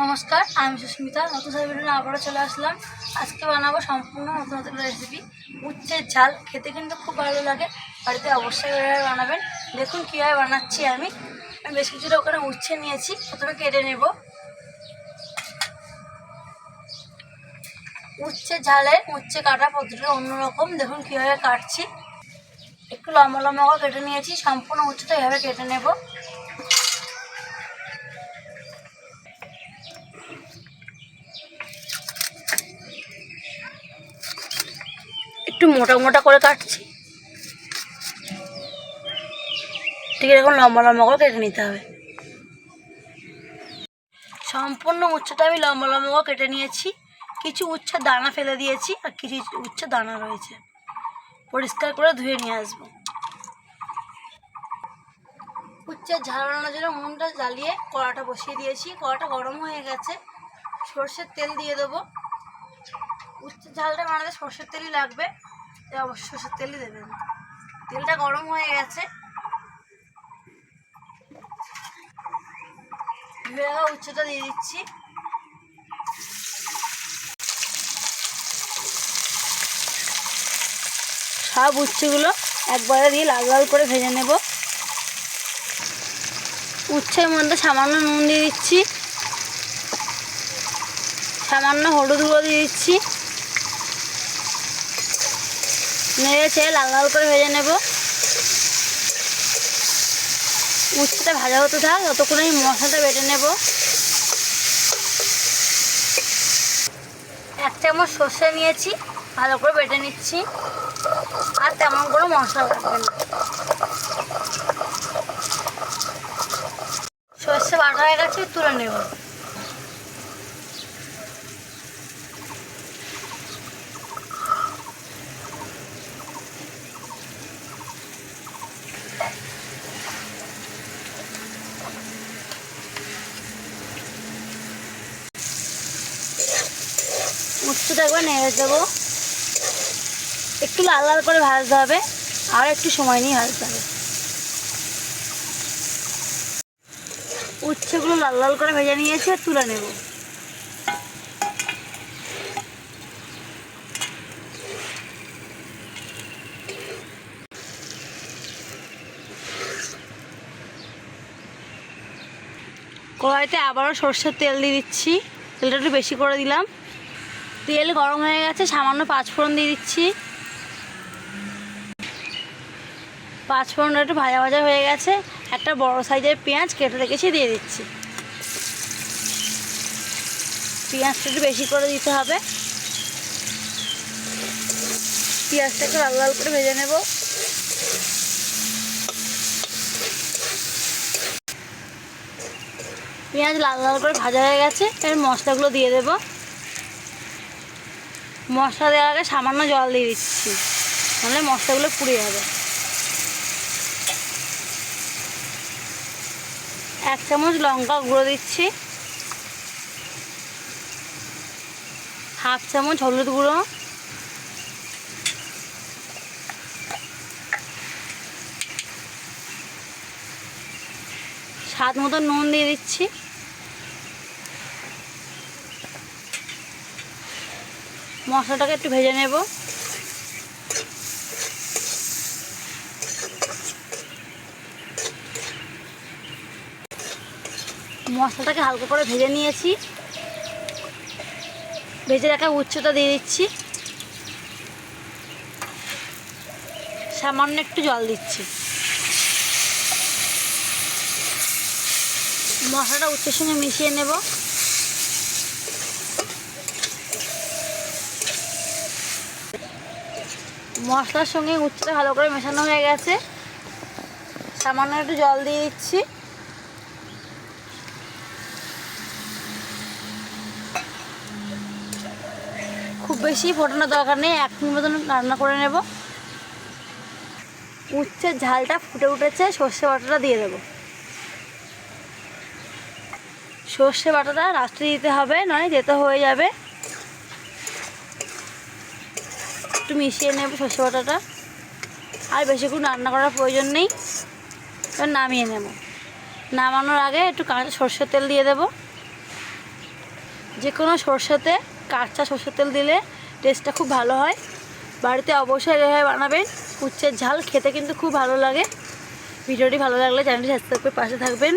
নমস্কার, আমি সুস্মিতা। নতুন ভিডিও আবারও চলে আসলাম। আজকে বানাবো সম্পূর্ণ নতুন রেসিপি, উচ্ছের ঝাল। খেতে কিন্তু খুব ভালো লাগে, বাড়িতে অবশ্যই এভাবে বানাবেন। দেখুন কীভাবে বানাচ্ছি। আমি বেশ কিছুটা ওখানে উচ্ছে নিয়েছি, প্রথমে কেটে নেব। উচ্ছে ঝালের উচ্ছে কাটা পদ্ধতিটা অন্যরকম, দেখুন কীভাবে কাটছি। একটু লম্বা লম্বা করে কেটে নিয়েছি, সম্পূর্ণ উচ্ছেটা এভাবে কেটে নেব। একটু মোটা মোটা করে কাটছি, ঠিক এরকম লম্বা লম্বা করে কেটে নিতে হবে। সম্পূর্ণ উচ্ছেটা আমি লম্বা লম্বা করে কেটে নিয়েছি। কিছু উচ্ছের দানা ফেলে দিয়েছি, আর কিছু উচ্ছের দানা রয়েছে, পরিষ্কার করে ধুয়ে নিয়ে আসবো। উচ্ছের ঝাল বানানোর জন্য উনুনটা জ্বালিয়ে কড়াটা বসিয়ে দিয়েছি। কড়াটা গরম হয়ে গেছে, সর্ষের তেল দিয়ে দেবো। উচ্ছের ঝালটা বানাতে সর্ষের তেলই লাগবে, তাই অবশ্যই সর্ষের তেলই দেবেন। তেলটা গরম হয়ে গেছে, ধুয়ে রাখা উচ্ছেটা দিয়ে দিচ্ছি। সব উচ্ছেগুলো একবারে দিয়ে লাল লাল করে ভেজে নেব। উচ্ছের মধ্যে সামান্য নুন দিয়ে দিচ্ছি, সামান্য হলুদ গুঁড়ো দিয়ে দিচ্ছি। নেড়ে চেড়ে লাল লাল করে ভেজে নেব। উচ্ছেটা ভাজা হতে থাক, ততক্ষণে আমি মশলাটা বেটে নেব। 1 চামচ সর্ষে নিয়েছি, ভালো করে বেটে নিচ্ছি। আর তেমন কোনো মশলা লাগবে না। সর্ষে বাটা হয়ে গেছে, তুলে নেব। উচ্ছেটা একবার নেড়ে দেবো। একটু লাল লাল করে ভাজতে হবে, আর একটু সময় নিয়ে ভাজতে হবে। উচ্ছেগুলো লাল লাল করে ভেজে নিয়েছি, আর তুলে নেব। কড়াইতে আবারও সর্ষের তেল দিয়ে দিচ্ছি। তেলটা একটু বেশি করে দিলাম। তেল গরম হয়ে গেছে, সামান্য 5 ফোড়ন দিয়ে দিচ্ছি। 5 ফোড়নটা একটু ভাজা ভাজা হয়ে গেছে, একটা বড় সাইজের পেঁয়াজ কেটে রেখেছি দিয়ে দিচ্ছি। পেঁয়াজটা একটু বেশি করে দিতে হবে। পেঁয়াজটাকে লাল লাল করে ভেজে নেব। পেঁয়াজ লাল লাল করে ভাজা হয়ে গেছে, এর মশলাগুলো দিয়ে দেব। মশলা দেওয়ার আগে সামান্য জল দিয়ে দিচ্ছি, নাহলে মশলাগুলো পুড়ে যাবে। 1 চামচ লঙ্কা গুঁড়ো দিচ্ছি, 1/2 চামচ হলুদ গুঁড়ো, স্বাদ মতো নুন দিয়ে দিচ্ছি। মশলাটাকে একটু ভেজে নেব। মশলাটাকে হালকা করে ভেজে নিয়েছি। ভেজে রাখা উচ্ছেটা দিয়ে দিচ্ছি, সামান্য একটু জল দিচ্ছি। মশলাটা উচ্ছের সঙ্গে মিশিয়ে নেব। মশলার সঙ্গে উচ্ছেটা ভালো করে মেশানো হয়ে গেছে, সামান্য একটু জল দিয়ে দিচ্ছি। খুব বেশি ফোটানোর দরকার নেই, 1 মিনিট মতন রান্না করে নেব। উচ্ছের ঝালটা ফুটে উঠেছে, সর্ষে বাটাটা দিয়ে দেবো। সর্ষে বাটাটা লাস্টে দিতে হবে, নয় যেতে হয়ে যাবে। একটু মিশিয়ে নেব সর্ষে বাটাটা। আর বেশিক্ষণ রান্না করার প্রয়োজন নেই, এবার নামিয়ে নেব। নামানোর আগে একটু কাঁচা সর্ষের তেল দিয়ে দেব। যে কোনো সরষেতে কাঁচা সরষের তেল দিলে টেস্টটা খুব ভালো হয়। বাড়িতে অবশ্যই এভাবে বানাবেন। উচ্ছের ঝাল খেতে কিন্তু খুব ভালো লাগে। ভিডিওটি ভালো লাগলে চ্যানেলটি সাবস্ক্রাইব করে পাশে থাকবেন।